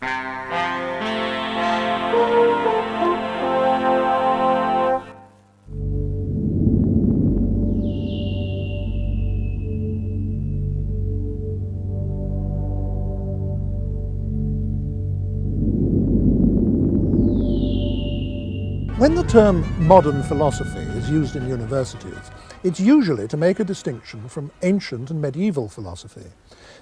When the term modern philosophy is used in universities, it's usually to make a distinction from ancient and medieval philosophy.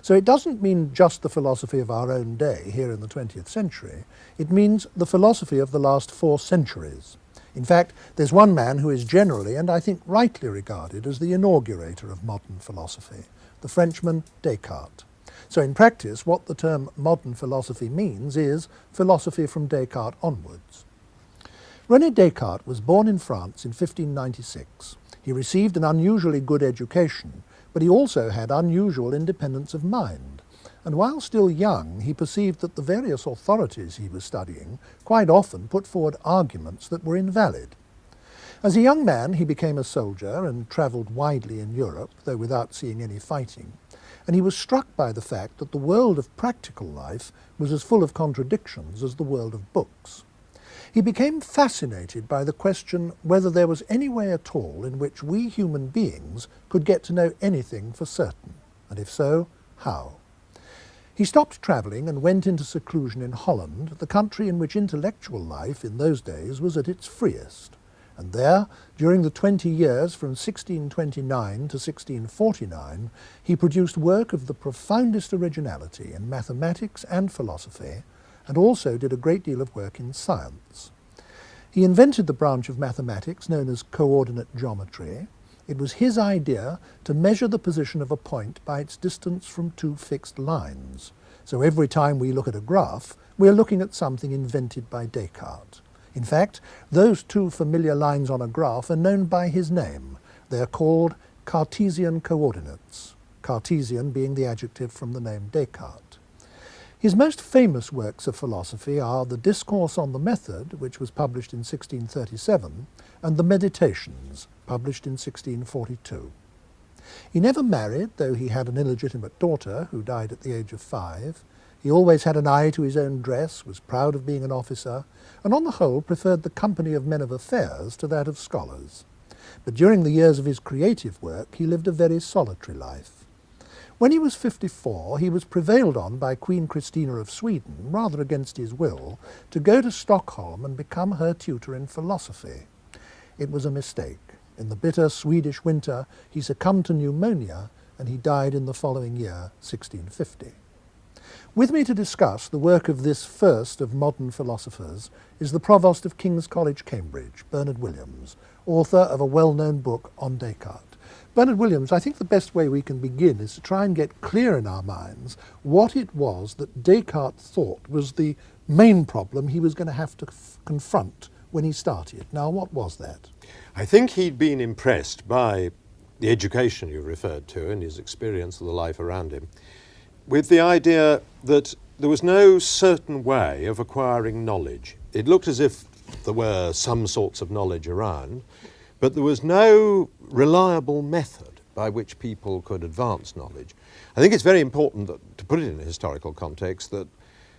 So it doesn't mean just the philosophy of our own day here in the 20th century, it means the philosophy of the last 4 centuries. In fact, there's one man who is generally, and I think rightly regarded, as the inaugurator of modern philosophy, the Frenchman Descartes. So in practice, what the term modern philosophy means is philosophy from Descartes onwards. René Descartes was born in France in 1596. He received an unusually good education, but he also had unusual independence of mind. And while still young, he perceived that the various authorities he was studying quite often put forward arguments that were invalid. As a young man, he became a soldier and travelled widely in Europe, though without seeing any fighting. And he was struck by the fact that the world of practical life was as full of contradictions as the world of books. He became fascinated by the question whether there was any way at all in which we human beings could get to know anything for certain, and if so, how. He stopped travelling and went into seclusion in Holland, the country in which intellectual life in those days was at its freest. And there, during the 20 years from 1629 to 1649, he produced work of the profoundest originality in mathematics and philosophy, and also did a great deal of work in science. He invented the branch of mathematics known as coordinate geometry. It was his idea to measure the position of a point by its distance from 2 fixed lines. So every time we look at a graph, we are looking at something invented by Descartes. In fact, those 2 familiar lines on a graph are known by his name. They are called Cartesian coordinates, Cartesian being the adjective from the name Descartes. His most famous works of philosophy are the Discourse on the Method, which was published in 1637, and the Meditations, published in 1642. He never married, though he had an illegitimate daughter who died at the age of 5. He always had an eye to his own dress, was proud of being an officer, and on the whole preferred the company of men of affairs to that of scholars. But during the years of his creative work, he lived a very solitary life. When he was 54, he was prevailed on by Queen Christina of Sweden, rather against his will, to go to Stockholm and become her tutor in philosophy. It was a mistake. In the bitter Swedish winter, he succumbed to pneumonia, and he died in the following year, 1650. With me to discuss the work of this first of modern philosophers is the Provost of King's College, Cambridge, Bernard Williams, author of a well-known book on Descartes. Bernard Williams, I think the best way we can begin is to try and get clear in our minds what it was that Descartes thought was the main problem he was going to have to confront when he started. Now, what was that? I think he'd been impressed by the education you referred to and his experience of the life around him, with the idea that there was no certain way of acquiring knowledge. It looked as if there were some sorts of knowledge around, but there was no reliable method by which people could advance knowledge. I think it's very important to put it in a historical context that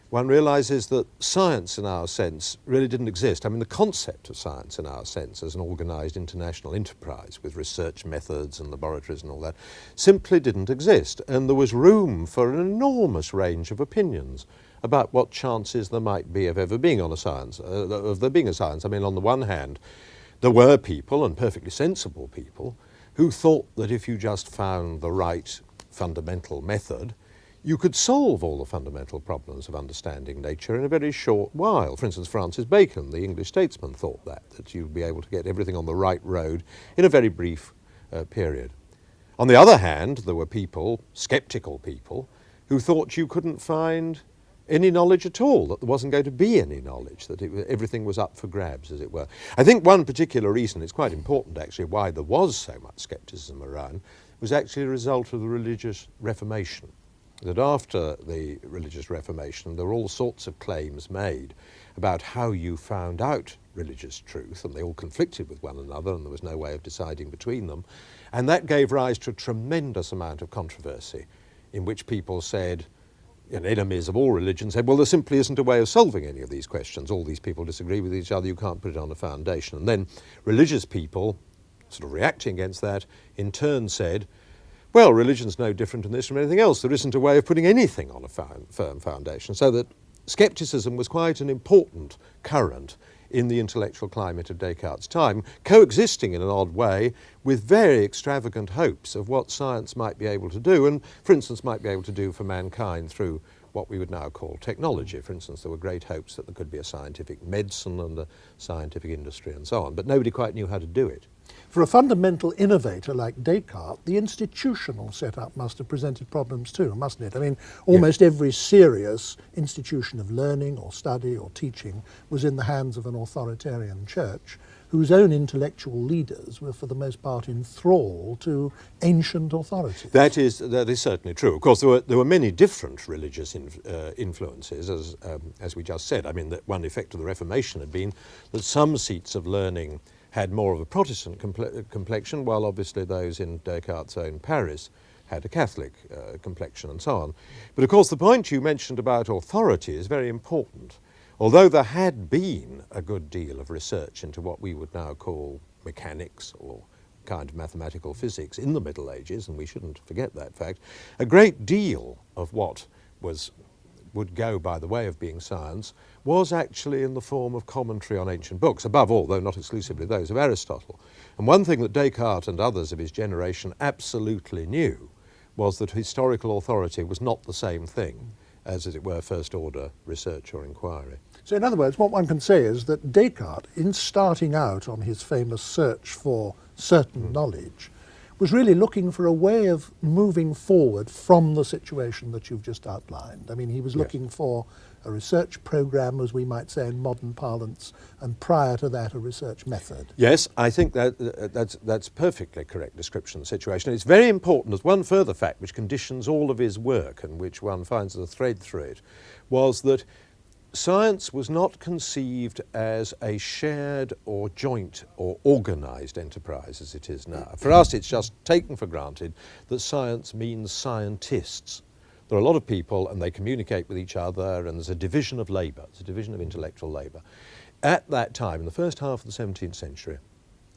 one realizes that science in our sense really didn't exist. I mean, the concept of science in our sense as an organized international enterprise with research methods and laboratories and all that simply didn't exist. And there was room for an enormous range of opinions about what chances there might be of ever being on a science, of there being a science. I mean, on the one hand, there were people, and perfectly sensible people, who thought that if you just found the right fundamental method, you could solve all the fundamental problems of understanding nature in a very short while. For instance, Francis Bacon, the English statesman, thought that you'd be able to get everything on the right road in a very brief period. On the other hand, there were people, sceptical people, who thought you couldn't find any knowledge at all, that there wasn't going to be any knowledge, that everything was up for grabs, as it were. I think one particular reason, it's quite important actually, why there was so much scepticism around, was actually a result of the religious Reformation. That after the religious Reformation, there were all sorts of claims made about how you found out religious truth, and they all conflicted with one another, and there was no way of deciding between them. And that gave rise to a tremendous amount of controversy, in which people said, enemies of all religions said, well, there simply isn't a way of solving any of these questions. All these people disagree with each other, you can't put it on a foundation. And then religious people, sort of reacting against that, in turn said, well, religion's no different in this from anything else. There isn't a way of putting anything on a firm foundation. So that scepticism was quite an important current in the intellectual climate of Descartes' time, coexisting in an odd way with very extravagant hopes of what science might be able to do, and, for instance, might be able to do for mankind through what we would now call technology. For instance, there were great hopes that there could be a scientific medicine and a scientific industry and so on, but nobody quite knew how to do it. For a fundamental innovator like Descartes, the institutional setup must have presented problems too, mustn't it? I mean, almost every serious institution of learning or study or teaching was in the hands of an authoritarian church whose own intellectual leaders were for the most part in thrall to ancient authorities. That is certainly true. Of course, there were many different religious influences, as we just said. I mean, that one effect of the Reformation had been that some seats of learning had more of a Protestant complexion, while obviously those in Descartes' own Paris had a Catholic complexion and so on. But of course the point you mentioned about authority is very important. Although there had been a good deal of research into what we would now call mechanics or kind of mathematical physics in the Middle Ages, and we shouldn't forget that fact, a great deal of what would go by the way of being science was actually in the form of commentary on ancient books, above all, though not exclusively those of Aristotle. And one thing that Descartes and others of his generation absolutely knew was that historical authority was not the same thing as it were, first-order research or inquiry. So in other words, what one can say is that Descartes, in starting out on his famous search for certain knowledge, was really looking for a way of moving forward from the situation that you've just outlined. I mean, he was looking for a research program, as we might say in modern parlance, and prior to that, a research method. Yes, I think that's perfectly correct description of the situation. It's very important as one further fact which conditions all of his work and which one finds as a thread through it, was that science was not conceived as a shared or joint or organised enterprise as it is now. For us, it's just taken for granted that science means scientists. There are a lot of people and they communicate with each other, and there's a division of labour, it's a division of intellectual labour. At that time, in the first half of the 17th century,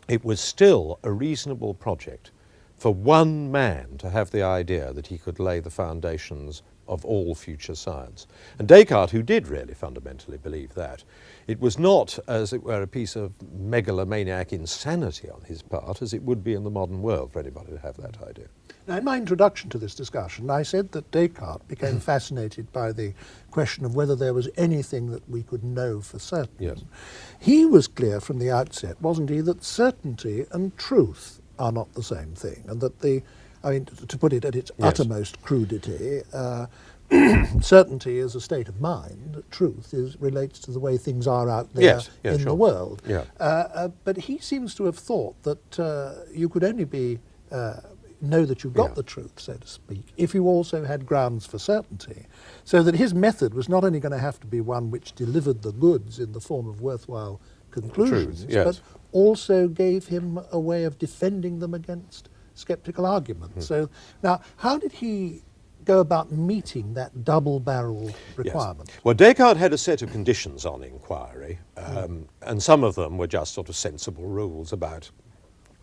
it was still a reasonable project for one man to have the idea that he could lay the foundations of all future science. And Descartes, who did really fundamentally believe that, it was not, as it were, a piece of megalomaniac insanity on his part, as it would be in the modern world for anybody to have that idea. Now, in my introduction to this discussion, I said that Descartes became fascinated by the question of whether there was anything that we could know for certain. Yes. He was clear from the outset, wasn't he, that certainty and truth are not the same thing, and that to put it at its uttermost crudity, certainty is a state of mind. Truth relates to the way things are out there in the world. Yeah. But he seems to have thought that you could only know that you got the truth, so to speak, if you also had grounds for certainty. So that his method was not only going to have to be one which delivered the goods in the form of worthwhile conclusions, but also gave him a way of defending them against sceptical arguments. So now, how did he go about meeting that double-barrel requirement? Well, Descartes had a set of conditions on inquiry, and some of them were just sort of sensible rules about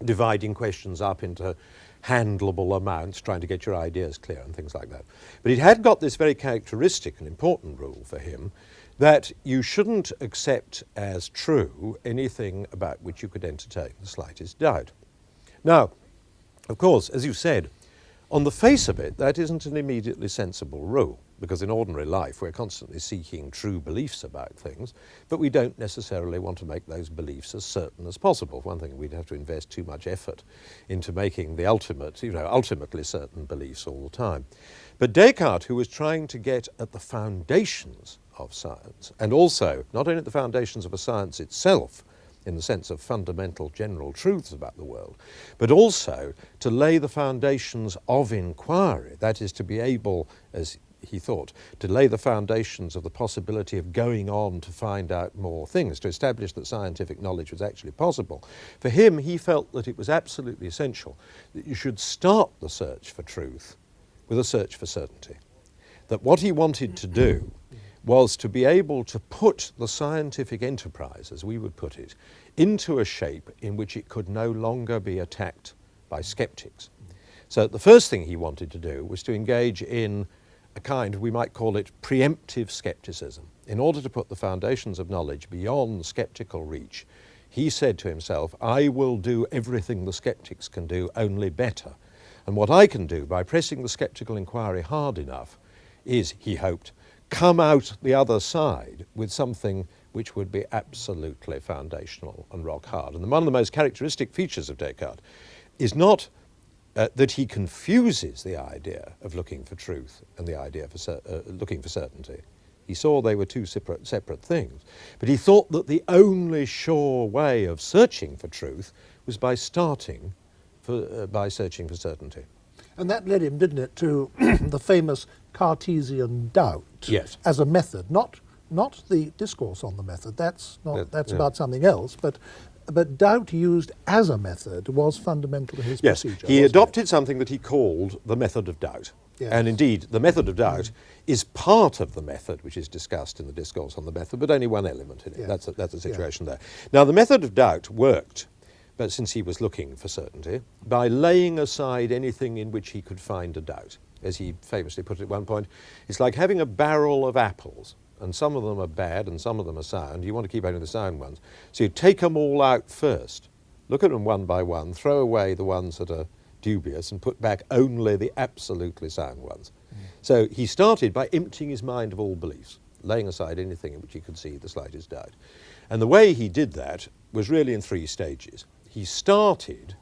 dividing questions up into handleable amounts, trying to get your ideas clear and things like that. But it had got this very characteristic and important rule for him that you shouldn't accept as true anything about which you could entertain the slightest doubt. Now, of course, as you said, on the face of it, that isn't an immediately sensible rule, because in ordinary life we're constantly seeking true beliefs about things, but we don't necessarily want to make those beliefs as certain as possible. For one thing, we'd have to invest too much effort into making the ultimately certain beliefs all the time. But Descartes, who was trying to get at the foundations of science, and also not only at the foundations of a science itself, in the sense of fundamental general truths about the world, but also to lay the foundations of inquiry, that is, to be able, as he thought, to lay the foundations of the possibility of going on to find out more things, to establish that scientific knowledge was actually possible. For him, he felt that it was absolutely essential that you should start the search for truth with a search for certainty. that what he wanted to do was to be able to put the scientific enterprise, as we would put it, into a shape in which it could no longer be attacked by skeptics. So the first thing he wanted to do was to engage in a kind, we might call it preemptive skepticism. In order to put the foundations of knowledge beyond skeptical reach, he said to himself, I will do everything the skeptics can do, only better. And what I can do by pressing the skeptical inquiry hard enough is, he hoped, come out the other side with something which would be absolutely foundational and rock hard. And one of the most characteristic features of Descartes is not that he confuses the idea of looking for truth and the idea of looking for certainty. He saw they were two separate things. But he thought that the only sure way of searching for truth was by searching for certainty. And that led him, didn't it, to the famous Cartesian doubt Yes. as a method, not the discourse on the method. That's about something else. But doubt used as a method was fundamental to his procedure. He adopted something that he called the method of doubt. Yes. And indeed, the method of doubt is part of the method which is discussed in the discourse on the method, but only one element in it. Yes. That's a situation there. Now, the method of doubt worked, but since he was looking for certainty, by laying aside anything in which he could find a doubt. As he famously put it at one point, it's like having a barrel of apples, and some of them are bad and some of them are sound. You want to keep only the sound ones. So you take them all out first, look at them one by one, throw away the ones that are dubious and put back only the absolutely sound ones. So he started by emptying his mind of all beliefs, laying aside anything in which he could see the slightest doubt. And the way he did that was really in three stages. He started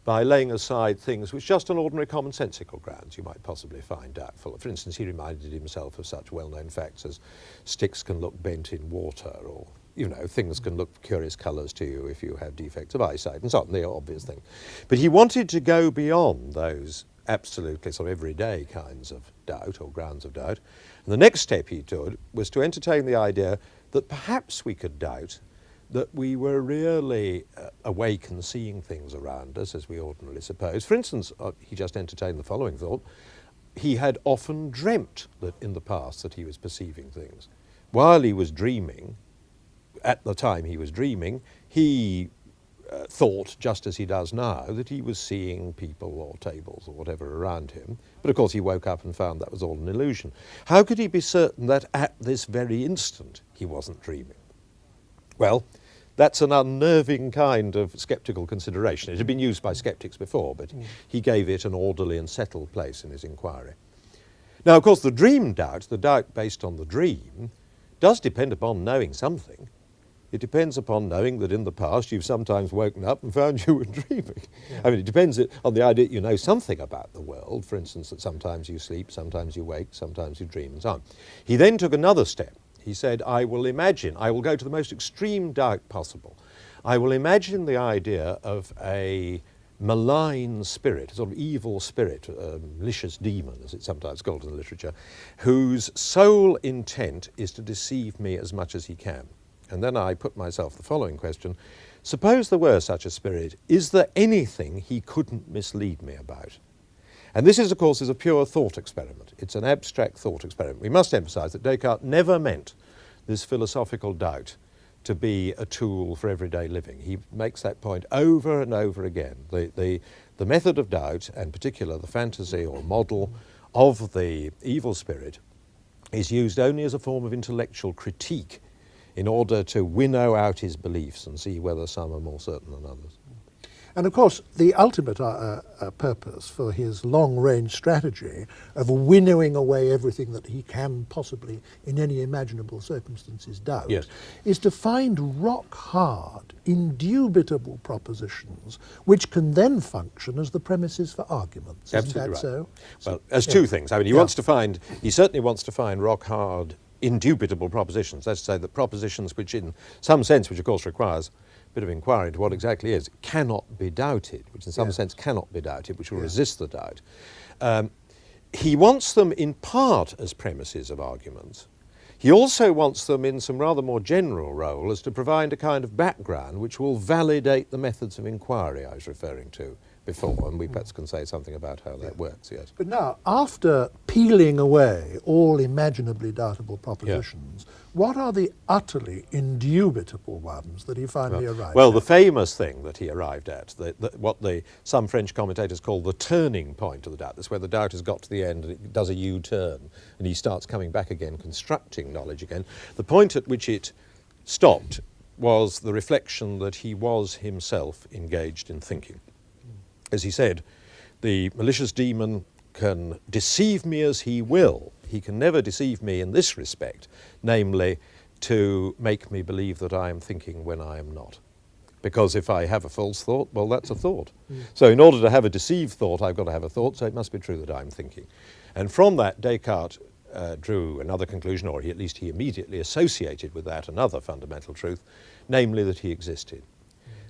by laying aside things which just on ordinary commonsensical grounds you might possibly find doubtful. For instance, he reminded himself of such well-known facts as sticks can look bent in water, or, you know, things can look curious colours to you if you have defects of eyesight, and so on, the obvious thing. But he wanted to go beyond those absolutely sort of everyday kinds of doubt or grounds of doubt. And the next step he took was to entertain the idea that perhaps we could doubt that we were really awake and seeing things around us as we ordinarily suppose. For instance, he just entertained the following thought. He had often dreamt that in the past that he was perceiving things. While he was dreaming, at the time he was dreaming, he thought, just as he does now, that he was seeing people or tables or whatever around him. But of course he woke up and found that was all an illusion. How could he be certain that at this very instant he wasn't dreaming? Well, that's an unnerving kind of sceptical consideration. It had been used by skeptics before, but he gave it an orderly and settled place in his inquiry. Now, of course, the dream doubt, the doubt based on the dream, does depend upon knowing something. It depends upon knowing that in the past you've sometimes woken up and found you were dreaming. Yeah. I mean, it depends on the idea that you know something about the world. For instance, that sometimes you sleep, sometimes you wake, sometimes you dream, and so on. He then took another step. He said, I will go to the most extreme doubt possible. I will imagine the idea of a malign spirit, a sort of evil spirit, a malicious demon, as it's sometimes called in the literature, whose sole intent is to deceive me as much as he can. And then I put myself the following question. Suppose there were such a spirit, is there anything he couldn't mislead me about? And this is, of course, a pure thought experiment. It's an abstract thought experiment. We must emphasize that Descartes never meant this philosophical doubt to be a tool for everyday living. He makes that point over and over again. The method of doubt, and particularly the fantasy or model of the evil spirit, is used only as a form of intellectual critique in order to winnow out his beliefs and see whether some are more certain than others. And of course, the ultimate purpose for his long-range strategy of winnowing away everything that he can possibly, in any imaginable circumstances, doubt, yes, is to find rock-hard, indubitable propositions which can then function as the premises for arguments. Absolutely Isn't that right. so? Well, as two things. I mean, he certainly wants to find rock-hard, indubitable propositions. That's to say that propositions which, in some sense, which of course requires bit of inquiry into what exactly is, cannot be doubted, which in some sense cannot be doubted, which will resist the doubt. He wants them in part as premises of arguments. He also wants them in some rather more general role as to provide a kind of background which will validate the methods of inquiry I was referring to before, and we perhaps can say something about how that works, yes. But now, after peeling away all imaginably doubtable propositions, what are the utterly indubitable ones that he finally arrived at? Well, the famous thing that he arrived at, what some French commentators call the turning point of the doubt, that's where the doubt has got to the end and it does a U-turn, and he starts coming back again, constructing knowledge again. The point at which it stopped was the reflection that he was himself engaged in thinking. As he said, the malicious demon can deceive me as he will. He can never deceive me in this respect, namely to make me believe that I am thinking when I am not. Because if I have a false thought, well, that's a thought. So in order to have a deceived thought, I've got to have a thought, so it must be true that I'm thinking. And from that, Descartes drew another conclusion, or at least he immediately associated with that another fundamental truth, namely that he existed.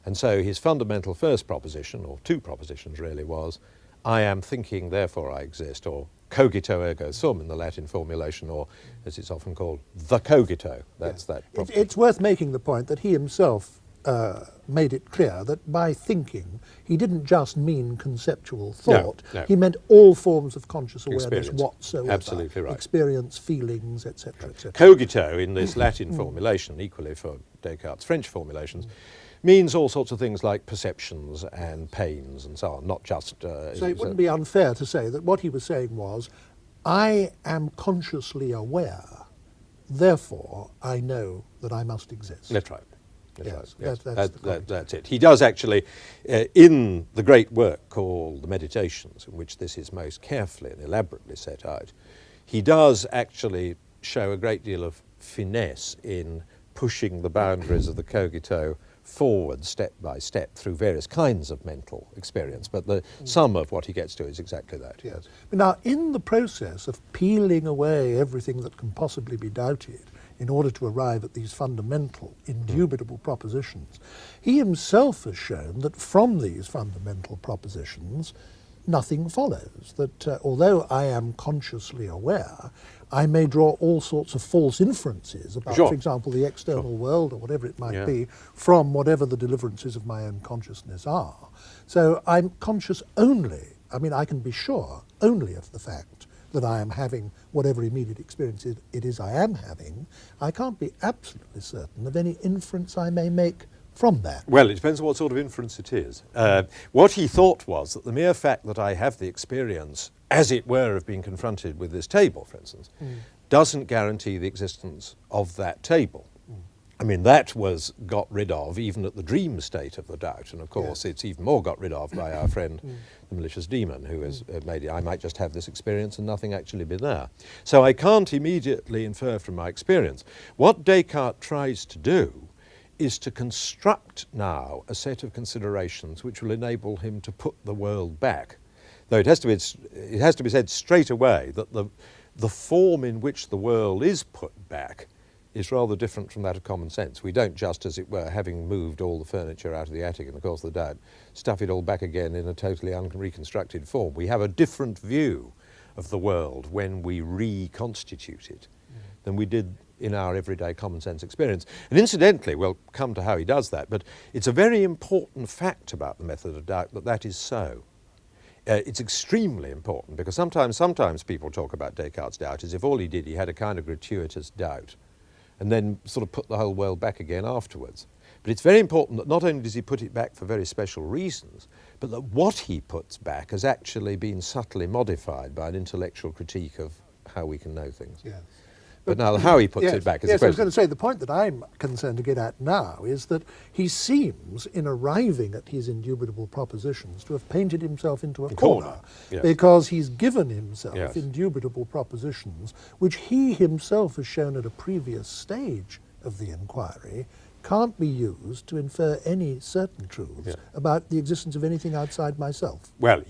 And so his fundamental first proposition, or two propositions really, was, I am thinking, therefore I exist, or cogito ergo sum in the Latin formulation, or as it's often called, the cogito. That's that proposition. It's worth making the point that he himself made it clear that by thinking, he didn't just mean conceptual thought. No. He meant all forms of conscious awareness Experience. whatsoever. Absolutely right. Experience, feelings, etc., etc. Cogito, in this Latin formulation, equally for Descartes' French formulations, means all sorts of things like perceptions and pains and so on, not just... so it wouldn't be unfair to say that what he was saying was, I am consciously aware, therefore I know that I must exist. That's right. Yes, Yes. that's it. He does actually, in the great work called The Meditations, in which this is most carefully and elaborately set out, he does actually show a great deal of finesse in pushing the boundaries of the cogito forward step by step through various kinds of mental experience. But the sum of what he gets to is exactly that. Yes. But now, in the process of peeling away everything that can possibly be doubted in order to arrive at these fundamental, indubitable propositions, he himself has shown that from these fundamental propositions, nothing follows. That although I am consciously aware, I may draw all sorts of false inferences about, for example, the external world or whatever it might be, from whatever the deliverances of my own consciousness are. So I'm conscious only, I mean, I can be sure only of the fact that I am having whatever immediate experience it is I am having. I can't be absolutely certain of any inference I may make from that. Well, it depends on what sort of inference it is. What he thought was that the mere fact that I have the experience, as it were, of being confronted with this table, for instance, doesn't guarantee the existence of that table. I mean, that was got rid of even at the dream state of the doubt, and of course it's even more got rid of by our friend the malicious demon, who has made it, I might just have this experience and nothing actually be there. So I can't immediately infer from my experience. What Descartes tries to do is to construct now a set of considerations which will enable him to put the world back. Though it has to be said straight away that the form in which the world is put back is rather different from that of common sense. We don't just, as it were, having moved all the furniture out of the attic in the course of the doubt, stuff it all back again in a totally unreconstructed form. We have a different view of the world when we reconstitute it than we did in our everyday common sense experience. And incidentally, we'll come to how he does that, but it's a very important fact about the method of doubt that that is so. It's extremely important because sometimes people talk about Descartes' doubt as if all he did, he had a kind of gratuitous doubt and then sort of put the whole world back again afterwards. But it's very important that not only does he put it back for very special reasons, but that what he puts back has actually been subtly modified by an intellectual critique of how we can know things. Yes. But now how he puts it back is the question. Yes, I was going to question. say, the point that I'm concerned to get at now is that he seems, in arriving at his indubitable propositions, to have painted himself into a corner. Yes. Because he's given himself Yes. indubitable propositions, which he himself has shown at a previous stage of the inquiry can't be used to infer any certain truths about the existence of anything outside myself. Well,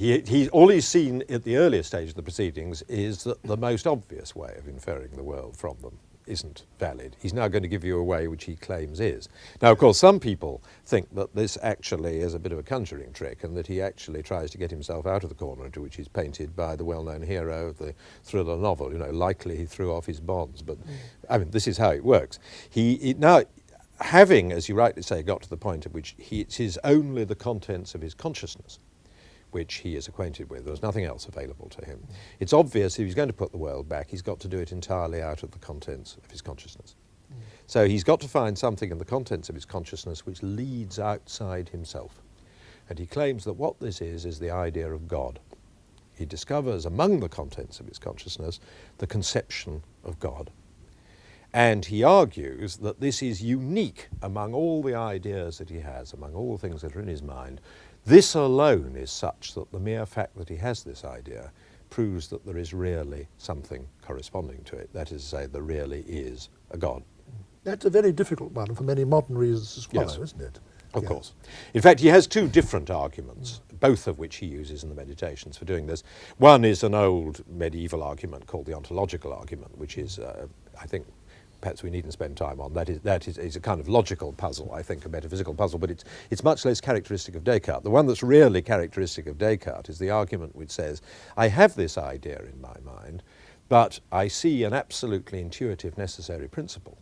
all he's seen at the earlier stage of the proceedings is that the most obvious way of inferring the world from them isn't valid. He's now going to give you a way which he claims is. Now, of course, some people think that this actually is a bit of a conjuring trick and that he actually tries to get himself out of the corner into which he's painted by the well-known hero of the thriller novel. You know, likely he threw off his bonds. But, I mean, this is how it works. Now, having, as you rightly say, got to the point at which it is only the contents of his consciousness which he is acquainted with. There's nothing else available to him. It's obvious if he's going to put the world back, he's got to do it entirely out of the contents of his consciousness. So he's got to find something in the contents of his consciousness which leads outside himself. And he claims that what this is the idea of God. He discovers among the contents of his consciousness the conception of God. And he argues that this is unique among all the ideas that he has, among all the things that are in his mind. This alone is such that the mere fact that he has this idea proves that there is really something corresponding to it. That is to say, there really is a God. That's a very difficult one for many modern readers to swallow, Yes. isn't it? Of Yeah. course. In fact, he has two different arguments, both of which he uses in the Meditations for doing this. One is an old medieval argument called the ontological argument, which is, I think, perhaps we needn't spend time on. That is a kind of logical puzzle, I think, a metaphysical puzzle, but it's much less characteristic of Descartes. The one that's really characteristic of Descartes is the argument which says, I have this idea in my mind, but I see an absolutely intuitive necessary principle,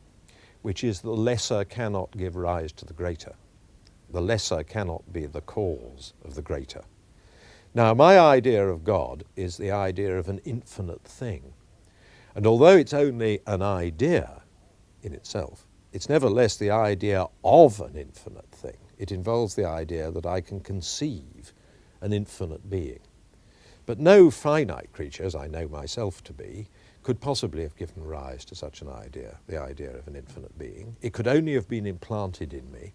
which is the lesser cannot give rise to the greater. The lesser cannot be the cause of the greater. Now, my idea of God is the idea of an infinite thing. And although it's only an idea in itself, it's nevertheless the idea of an infinite thing. It involves the idea that I can conceive an infinite being. But no finite creature, as I know myself to be, could possibly have given rise to such an idea, the idea of an infinite being. It could only have been implanted in me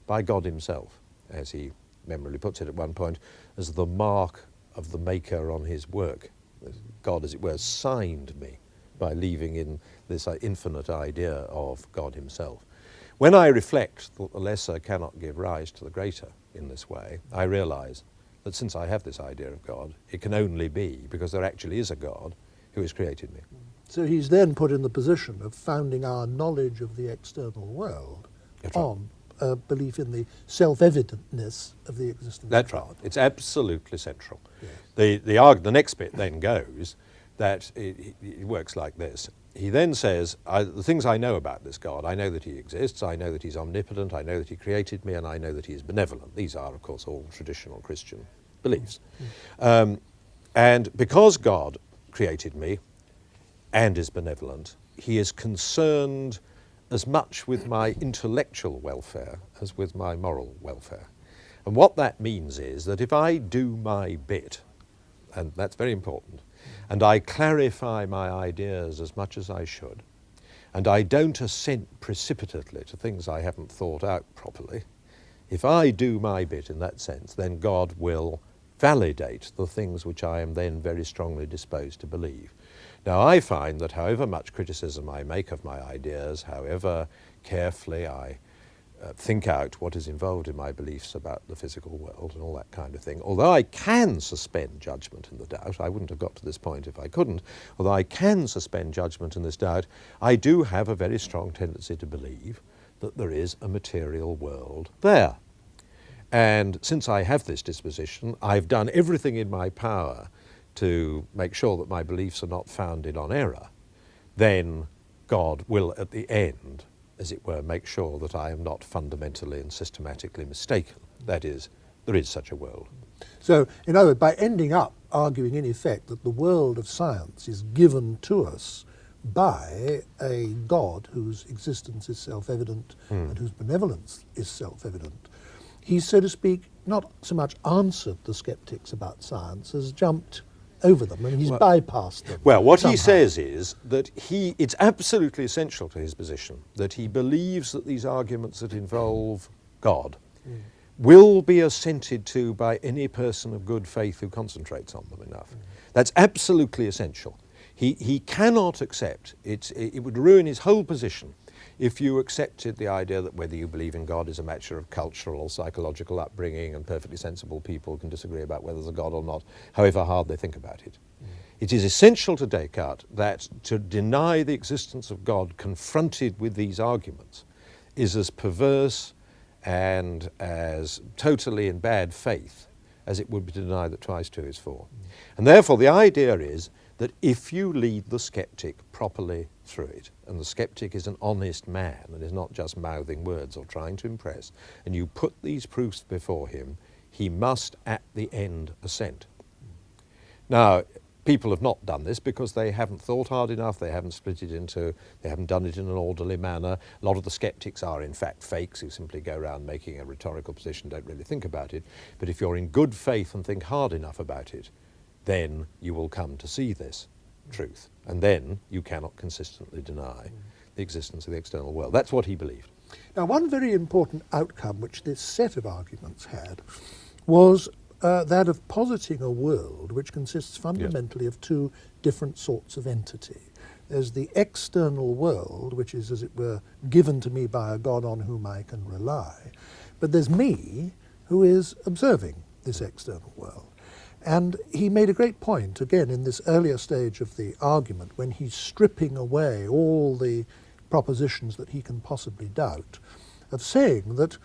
by God himself, as he memorably puts it at one point, as the mark of the maker on his work. God, as it were, signed me by leaving in this infinite idea of God himself. When I reflect that the lesser cannot give rise to the greater in this way, I realize that since I have this idea of God, it can only be because there actually is a God who has created me. So he's then put in the position of founding our knowledge of the external world That's right. on a belief in the self-evidentness of the existence That's of right. God. It's absolutely central. Yes. The next bit then goes that it works like this. He then says, the things I know about this God, I know that he exists, I know that he's omnipotent, I know that he created me, and I know that he is benevolent. These are, of course, all traditional Christian beliefs. And because God created me and is benevolent, he is concerned as much with my intellectual welfare as with my moral welfare. And what that means is that if I do my bit, and that's very important, and I clarify my ideas as much as I should, and I don't assent precipitately to things I haven't thought out properly, if I do my bit in that sense, then God will validate the things which I am then very strongly disposed to believe. Now, I find that however much criticism I make of my ideas, however carefully I think out what is involved in my beliefs about the physical world and all that kind of thing, although I can suspend judgment in the doubt, I wouldn't have got to this point if I couldn't, although I can suspend judgment in this doubt, I do have a very strong tendency to believe that there is a material world there. And since I have this disposition, I've done everything in my power to make sure that my beliefs are not founded on error. Then God will, at the end, as it were, make sure that I am not fundamentally and systematically mistaken. That is, there is such a world. So, in other words, by ending up arguing in effect that the world of science is given to us by a God whose existence is self-evident and whose benevolence is self-evident, he's, so to speak, not so much answered the skeptics about science as jumped over them, and he's bypassed them. Well, what somehow. he says is that it's absolutely essential to his position that he believes that these arguments that involve God will be assented to by any person of good faith who concentrates on them enough. That's absolutely essential. He cannot accept, it would ruin his whole position if you accepted the idea that whether you believe in God is a matter of cultural or psychological upbringing and perfectly sensible people can disagree about whether there's a God or not, however hard they think about it. It is essential to Descartes that to deny the existence of God confronted with these arguments is as perverse and as totally in bad faith as it would be to deny that twice 2 is 4. And therefore the idea is that if you lead the skeptic properly through it, and the skeptic is an honest man and is not just mouthing words or trying to impress, and you put these proofs before him, he must at the end assent. Now, people have not done this because they haven't thought hard enough, they haven't split it into, they haven't done it in an orderly manner. A lot of the skeptics are in fact fakes who simply go around making a rhetorical position, don't really think about it. But if you're in good faith and think hard enough about it, then you will come to see this truth. And then you cannot consistently deny the existence of the external world. That's what he believed. Now, one very important outcome which this set of arguments had was that of positing a world which consists fundamentally of two different sorts of entity. There's the external world, which is, as it were, given to me by a God on whom I can rely. But there's me, who is observing this external world. And he made a great point, again, in this earlier stage of the argument, when he's stripping away all the propositions that he can possibly doubt, of saying that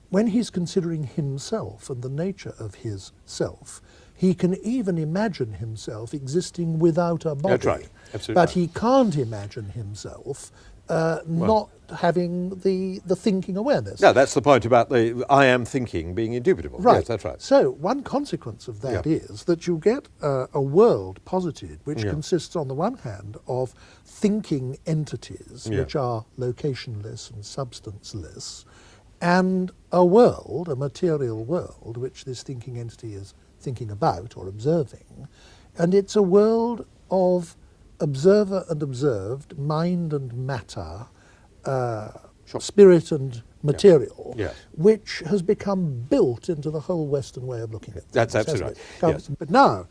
when he's considering himself and the nature of his self, he can even imagine himself existing without a body. That's right. Absolutely. But he can't imagine himself not having the thinking awareness. No, that's the point about the I am thinking being indubitable. Right. Yes, that's right. So one consequence of that is that you get a world posited which consists on the one hand of thinking entities which are locationless and substanceless, and a world, a material world, which this thinking entity is thinking about or observing. And it's a world of observer and observed, mind and matter, spirit and material, which has become built into the whole Western way of looking at things. That's absolutely right. Yes. But now,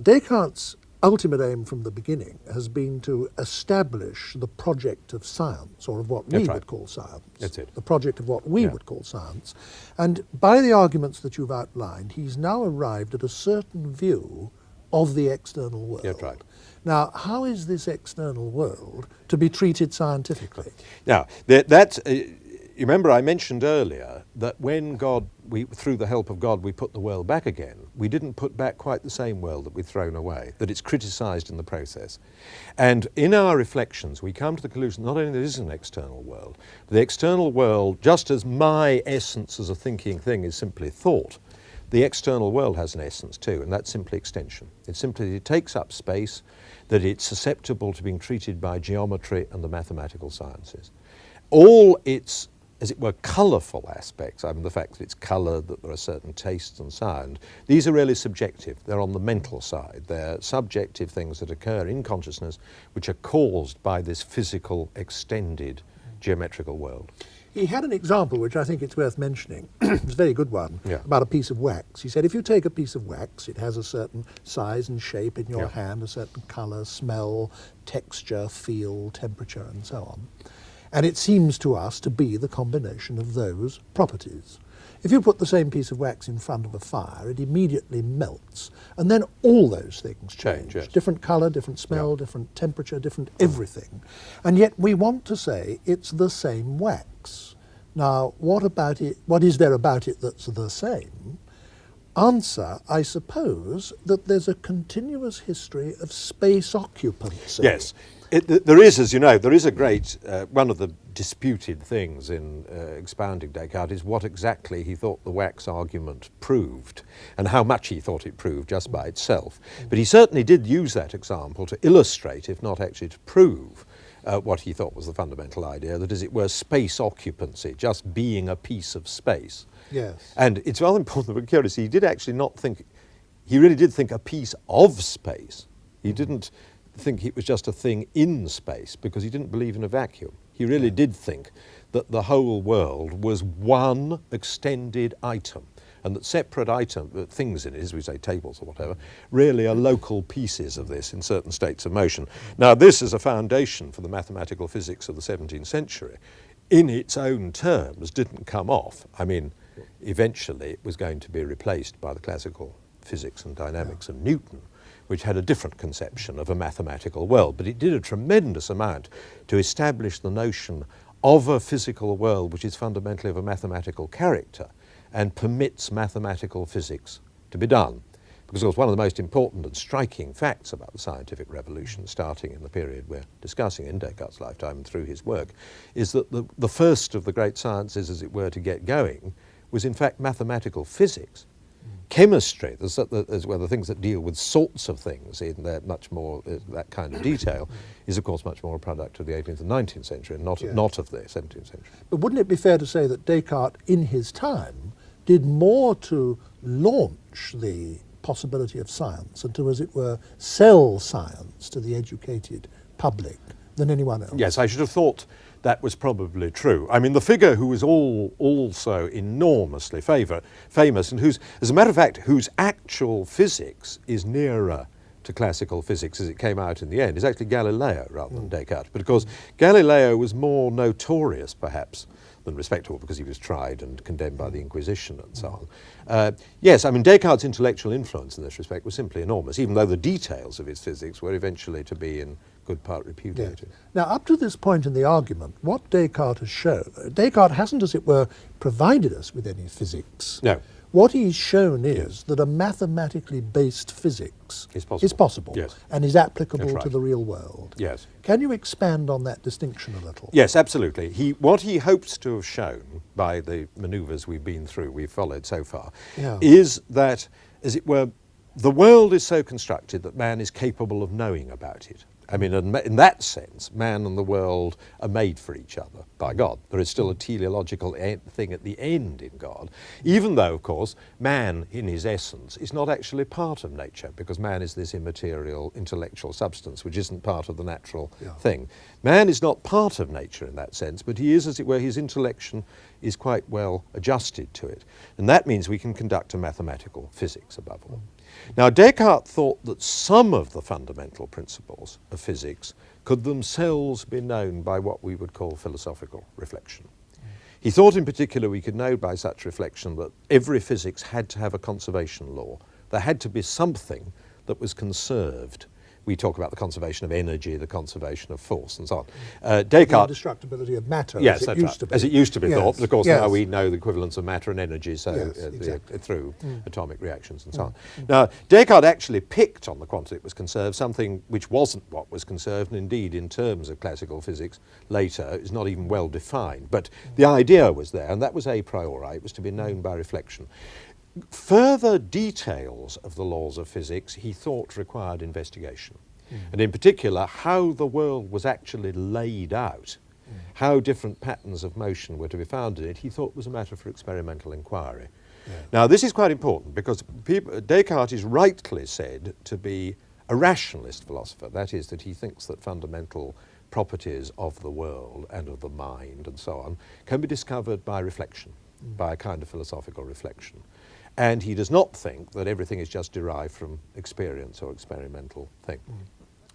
Descartes' ultimate aim from the beginning has been to establish the project of science, or of what we would call science. That's it. The project of what we would call science. And by the arguments that you've outlined, he's now arrived at a certain view of the external world. That's right. Now, how is this external world to be treated scientifically? Now, that's... you remember I mentioned earlier that when God, through the help of God, we put the world back again, we didn't put back quite the same world that we'd thrown away, that it's criticised in the process. And in our reflections, we come to the conclusion not only there is an external world, but the external world, just as my essence as a thinking thing is simply thought, the external world has an essence too, and that's simply extension. It's simply that it takes up space, that it's susceptible to being treated by geometry and the mathematical sciences. All its, as it were, colourful aspects, I mean the fact that it's coloured, that there are certain tastes and sound, these are really subjective. They're on the mental side. They're subjective things that occur in consciousness which are caused by this physical, extended, geometrical world. He had an example which I think it's worth mentioning. It's a very good one, about a piece of wax. He said if you take a piece of wax, it has a certain size and shape in your hand, a certain colour, smell, texture, feel, temperature, and so on. And it seems to us to be the combination of those properties. If you put the same piece of wax in front of a fire, it immediately melts, and then all those things change. Different colour, different smell, different temperature, different everything. And yet we want to say it's the same wax. Now, what about it? What is there about it that's the same? Answer, I suppose, that there's a continuous history of space occupancy. Yes. There is, as you know, there is a great, one of the disputed things in expounding Descartes is what exactly he thought the wax argument proved and how much he thought it proved just by itself. But he certainly did use that example to illustrate, if not actually to prove, what he thought was the fundamental idea, that as it were space occupancy, just being a piece of space. Yes. And it's rather important, but curious, he did actually not think, he really did think a piece of space. He didn't think it was just a thing in space because he didn't believe in a vacuum. He really did think that the whole world was one extended item and that separate things in it, as we say, tables or whatever, really are local pieces of this in certain states of motion. Now, this is a foundation for the mathematical physics of the 17th century. In its own terms, didn't come off. I mean, eventually it was going to be replaced by the classical physics and dynamics of Newton, which had a different conception of a mathematical world. But it did a tremendous amount to establish the notion of a physical world which is fundamentally of a mathematical character and permits mathematical physics to be done. Because of course one of the most important and striking facts about the scientific revolution starting in the period we're discussing in Descartes' lifetime and through his work is that the first of the great sciences, as it were, to get going was in fact mathematical physics. Chemistry, there's where the things that deal with sorts of things in that much more that kind of detail, is of course much more a product of the 18th and 19th century, and not of the 17th century. But wouldn't it be fair to say that Descartes, in his time, did more to launch the possibility of science and to, as it were, sell science to the educated public than anyone else? Yes, I should have thought that was probably true. I mean, the figure who was also enormously famous and whose, as a matter of fact, whose actual physics is nearer to classical physics as it came out in the end is actually Galileo rather than Descartes. But of course, Galileo was more notorious, perhaps, than respectable because he was tried and condemned by the Inquisition and so on. Yes, I mean, Descartes' intellectual influence in this respect was simply enormous, even though the details of his physics were eventually to be in good part repudiated. Yes. Now, up to this point in the argument, what Descartes has shown, Descartes hasn't, as it were, provided us with any physics. No. What he's shown is that a mathematically based physics is possible yes. and is applicable That's right. to the real world. Yes. Can you expand on that distinction a little? Yes, absolutely. What he hopes to have shown by the manoeuvres we've followed so far, is that, as it were, the world is so constructed that man is capable of knowing about it. I mean, in that sense, man and the world are made for each other by God. There is still a teleological thing at the end in God, even though, of course, man in his essence is not actually part of nature, because man is this immaterial intellectual substance which isn't part of the natural thing. Man is not part of nature in that sense, but he is, as it were, his intellection is quite well adjusted to it. And that means we can conduct a mathematical physics above all. Now, Descartes thought that some of the fundamental principles of physics could themselves be known by what we would call philosophical reflection. He thought in particular we could know by such reflection that every physics had to have a conservation law. There had to be something that was conserved. We talk about the conservation of energy, the conservation of force, and so on. Descartes... The indestructibility of matter, yes, as it used to be. As it used to be thought, but of course now we know the equivalence of matter and energy, so exactly. through atomic reactions and so on. Now, Descartes actually picked on the quantity that was conserved, something which wasn't what was conserved, and indeed, in terms of classical physics, later, is not even well defined. But the idea was there, and that was a priori. It was to be known by reflection. Further details of the laws of physics he thought required investigation, and in particular how the world was actually laid out, how different patterns of motion were to be found in it, he thought was a matter for experimental inquiry. Now, this is quite important because Descartes is rightly said to be a rationalist philosopher. That is, that he thinks that fundamental properties of the world and of the mind and so on can be discovered by reflection, by a kind of philosophical reflection. And he does not think that everything is just derived from experience or experimental thing.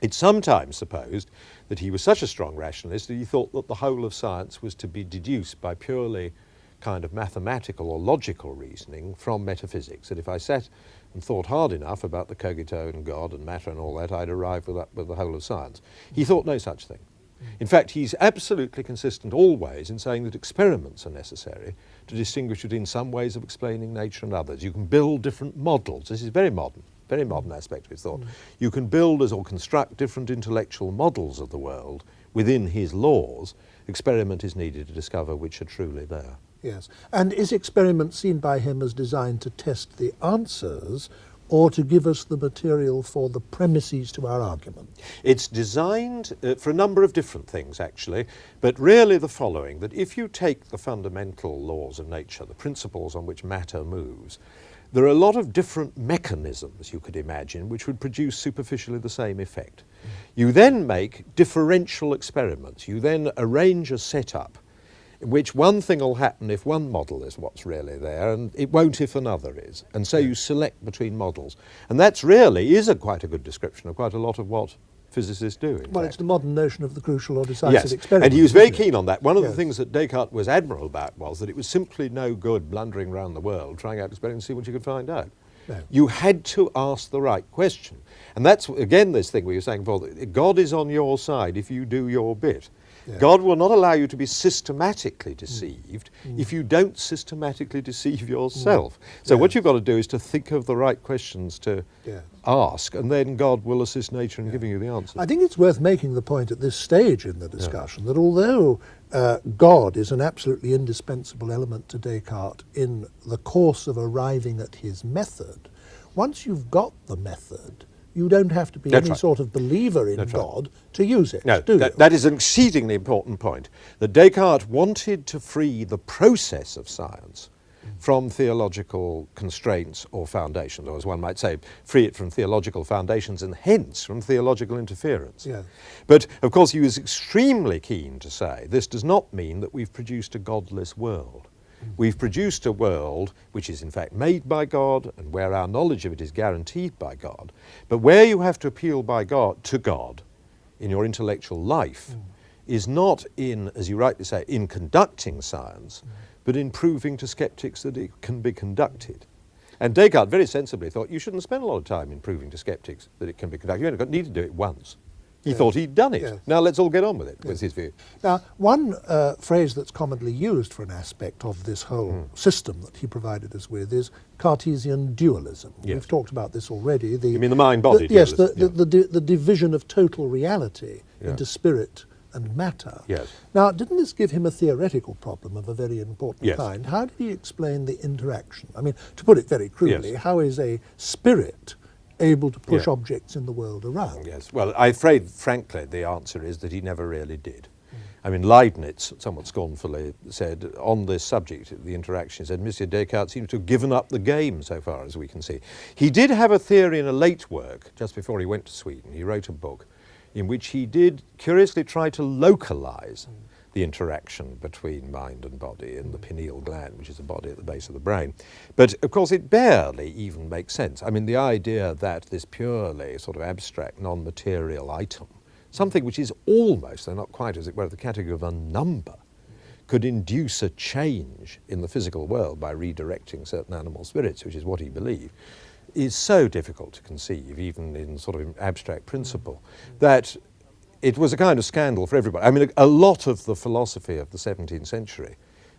It's sometimes supposed that he was such a strong rationalist that he thought that the whole of science was to be deduced by purely kind of mathematical or logical reasoning from metaphysics, that if I sat and thought hard enough about the cogito and God and matter and all that, I'd arrive with the whole of science. He thought no such thing. In fact, he's absolutely consistent always in saying that experiments are necessary to distinguish between some ways of explaining nature and others. You can build different models. This is very modern aspect of his thought. You can build or construct different intellectual models of the world within his laws. Experiment is needed to discover which are truly there. Yes. And is experiment seen by him as designed to test the answers or to give us the material for the premises to our argument? It's designed for a number of different things, actually, but really the following, that if you take the fundamental laws of nature, the principles on which matter moves, there are a lot of different mechanisms you could imagine which would produce superficially the same effect. You then make differential experiments. You then arrange a setup in which one thing will happen if one model is what's really there, and it won't if another is. And so you select between models. And that's really is quite a good description of quite a lot of what physicists do, in Well, fact. it's the modern notion of the crucial or decisive experiment. And he was very isn't it? keen on that. One of the things that Descartes was admirable about was that it was simply no good blundering around the world, trying out experiments to see what you could find out. No. You had to ask the right question. And that's, again, this thing we were saying before, that God is on your side if you do your bit. Yeah. God will not allow you to be systematically deceived if you don't systematically deceive yourself. So what you've got to do is to think of the right questions to ask, and then God will assist nature in giving you the answers. I think it's worth making the point at this stage in the discussion that although God is an absolutely indispensable element to Descartes in the course of arriving at his method, once you've got the method, you don't have to be any sort of believer in God to use it, No, do you? that is an exceedingly important point. That Descartes wanted to free the process of science from theological constraints or foundations, or as one might say, free it from theological foundations and hence from theological interference. Yeah. But of course he was extremely keen to say this does not mean that we've produced a godless world. We've produced a world which is in fact made by God and where our knowledge of it is guaranteed by God, but where you have to appeal by God to God in your intellectual life is not in, as you rightly say, in conducting science, but in proving to skeptics that it can be conducted. And Descartes very sensibly thought you shouldn't spend a lot of time in proving to skeptics that it can be conducted. You only need to do it once. He thought he'd done it. Yes. Now let's all get on with it, was his view. Now, one phrase that's commonly used for an aspect of this whole system that he provided us with is Cartesian dualism. Yes. We've talked about this already. You mean the mind-body Yes, dualism? the division of total reality into spirit and matter. Yes. Now, didn't this give him a theoretical problem of a very important Yes. kind? How did he explain the interaction? I mean, to put it very crudely, how is a spirit able to push objects in the world around? Yes, well, I'm afraid, frankly, the answer is that he never really did. I mean, Leibniz, somewhat scornfully, said on this subject, the interaction, he said, Monsieur Descartes seems to have given up the game so far as we can see. He did have a theory in a late work, just before he went to Sweden. He wrote a book in which he did curiously try to localize the interaction between mind and body in the pineal gland, which is a body at the base of the brain. But of course it barely even makes sense. I mean, the idea that this purely sort of abstract, non-material item, something which is almost, though not quite as it were, the category of a number, could induce a change in the physical world by redirecting certain animal spirits, which is what he believed, is so difficult to conceive, even in sort of abstract principle, that it was a kind of scandal for everybody. I mean, a lot of the philosophy of the 17th century,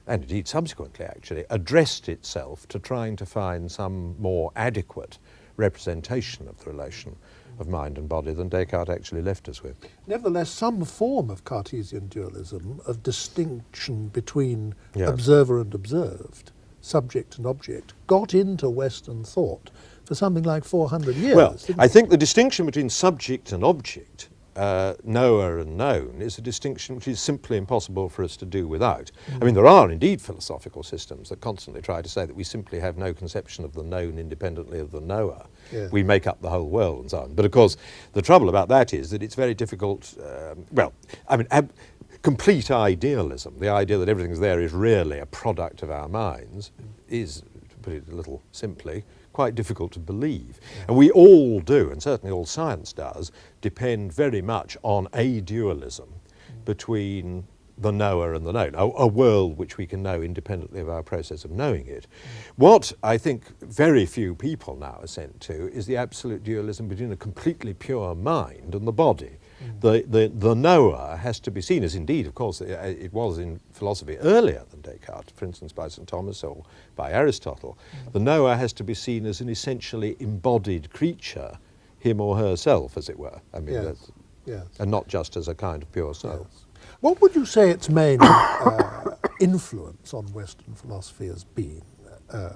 and indeed subsequently actually, addressed itself to trying to find some more adequate representation of the relation of mind and body than Descartes actually left us with. Nevertheless, some form of Cartesian dualism, of distinction between observer and observed, subject and object, got into Western thought for something like 400 years. Well, I think the distinction between subject and object, knower and known, is a distinction which is simply impossible for us to do without. I mean, there are indeed philosophical systems that constantly try to say that we simply have no conception of the known independently of the knower. We make up the whole world and so on. But of course, the trouble about that is that it's very difficult, complete idealism, the idea that everything there is really a product of our minds, is, to put it a little simply, quite difficult to believe. And we all do, and certainly all science does, depend very much on a dualism between the knower and the known, a world which we can know independently of our process of knowing it. What I think very few people now assent to is the absolute dualism between a completely pure mind and the body. The knower has to be seen as, indeed, of course, it was in philosophy earlier than Descartes, for instance, by St. Thomas or by Aristotle. The knower has to be seen as an essentially embodied creature, him or herself, as it were. I mean, and not just as a kind of pure soul. What would you say its main influence on Western philosophy has been? I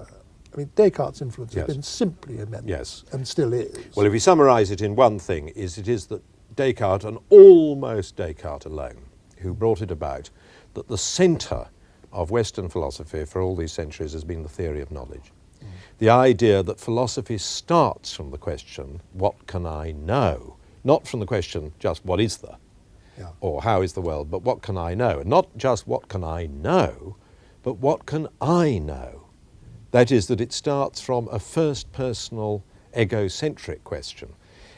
mean, Descartes' influence has been simply immense, and still is. Well, if we summarise it in one thing, it is that Descartes, and almost Descartes alone, who brought it about, that the centre of Western philosophy for all these centuries has been the theory of knowledge. The idea that philosophy starts from the question, what can I know? Not from the question, just what is there? Or how is the world, but what can I know? And not just what can I know, but what can I know? That is, that it starts from a first personal egocentric question.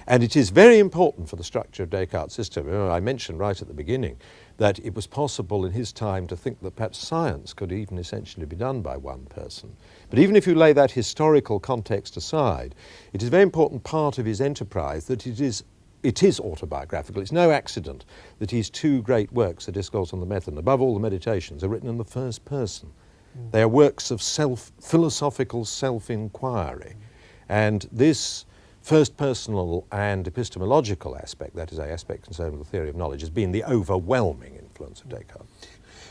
And it is very important for the structure of Descartes' system. I mentioned right at the beginning that it was possible in his time to think that perhaps science could even essentially be done by one person. But even if you lay that historical context aside, it is a very important part of his enterprise that it is it is autobiographical. It's no accident that his two great works, The Discourse on the Method, and above all the Meditations, are written in the first person. They are works of philosophical self-inquiry. And this first personal and epistemological aspect, that is, an aspect concerned with the theory of knowledge, has been the overwhelming influence of Descartes.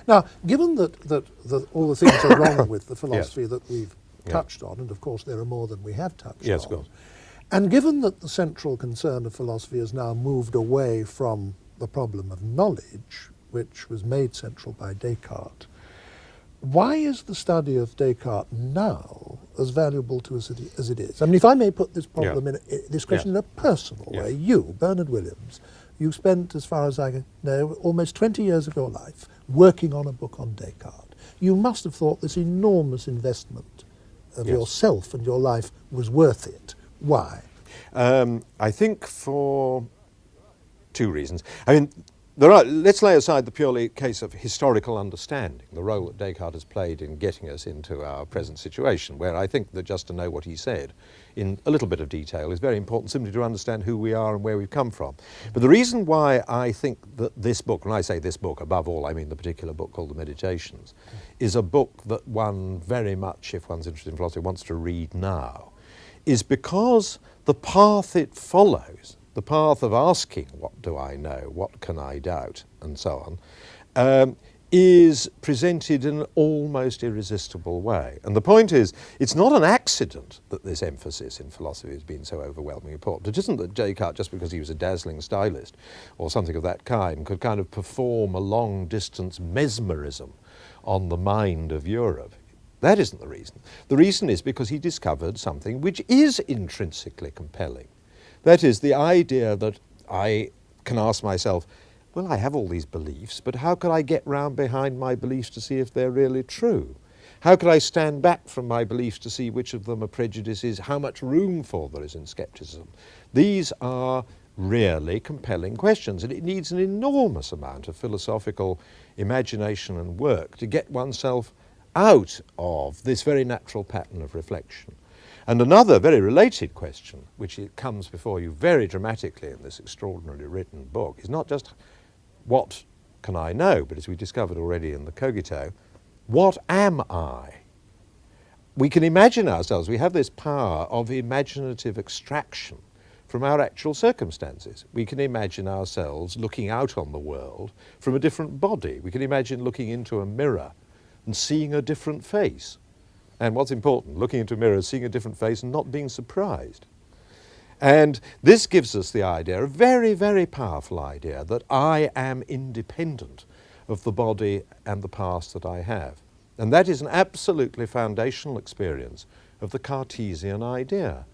Now, given that all the things are wrong with the philosophy that we've touched on, and of course there are more than we have touched on, Yes, of course. and given that the central concern of philosophy has now moved away from the problem of knowledge, which was made central by Descartes, why is the study of Descartes now as valuable to us as it is? I mean, if I may put this problem this question in a personal way, you, Bernard Williams, you spent, as far as I know, almost 20 years of your life working on a book on Descartes. You must have thought this enormous investment of yourself and your life was worth it. Why? I think for two reasons. I mean, let's lay aside the purely case of historical understanding, the role that Descartes has played in getting us into our present situation, where I think that just to know what he said in a little bit of detail is very important, simply to understand who we are and where we've come from. But the reason why I think that this book, when I say this book, above all, I mean the particular book called The Meditations, is a book that one very much, if one's interested in philosophy, wants to read now, is because the path it follows, the path of asking, what do I know, what can I doubt, and so on, is presented in an almost irresistible way. And the point is, it's not an accident that this emphasis in philosophy has been so overwhelmingly important. It isn't that Descartes, just because he was a dazzling stylist or something of that kind, could kind of perform a long-distance mesmerism on the mind of Europe. That isn't the reason. The reason is because he discovered something which is intrinsically compelling. That is, the idea that I can ask myself, well, I have all these beliefs, but how could I get round behind my beliefs to see if they're really true? How could I stand back from my beliefs to see which of them are prejudices, how much room for there is in scepticism? These are really compelling questions, and it needs an enormous amount of philosophical imagination and work to get oneself out of this very natural pattern of reflection. And another very related question, which it comes before you very dramatically in this extraordinarily written book, is not just what can I know, but as we discovered already in the Cogito, what am I? We can imagine ourselves, we have this power of imaginative extraction from our actual circumstances. We can imagine ourselves looking out on the world from a different body. We can imagine looking into a mirror and seeing a different face. And what's important, looking into a mirror, seeing a different face and not being surprised. And this gives us the idea, a very, very powerful idea, that I am independent of the body and the past that I have. And that is an absolutely foundational experience of the Cartesian idea,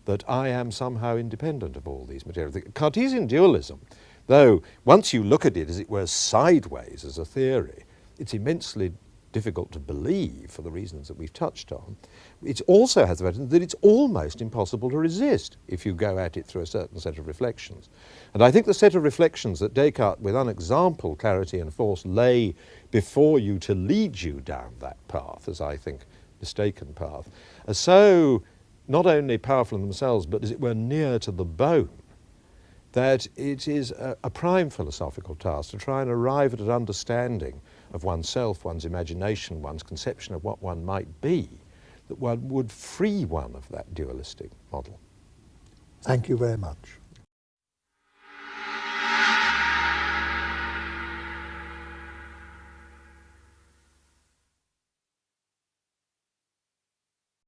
that I am somehow independent of all these materials. The Cartesian dualism, though once you look at it as it were sideways as a theory, it's immensely difficult to believe for the reasons that we've touched on. It also has the fact that it's almost impossible to resist if you go at it through a certain set of reflections. And I think the set of reflections that Descartes, with unexampled clarity and force, lay before you to lead you down that path, as I think mistaken path, are so not only powerful in themselves, but as it were near to the bone, that it is a prime philosophical task to try and arrive at an understanding of oneself, one's imagination, one's conception of what one might be, that one would free one of that dualistic model. Thank you very much.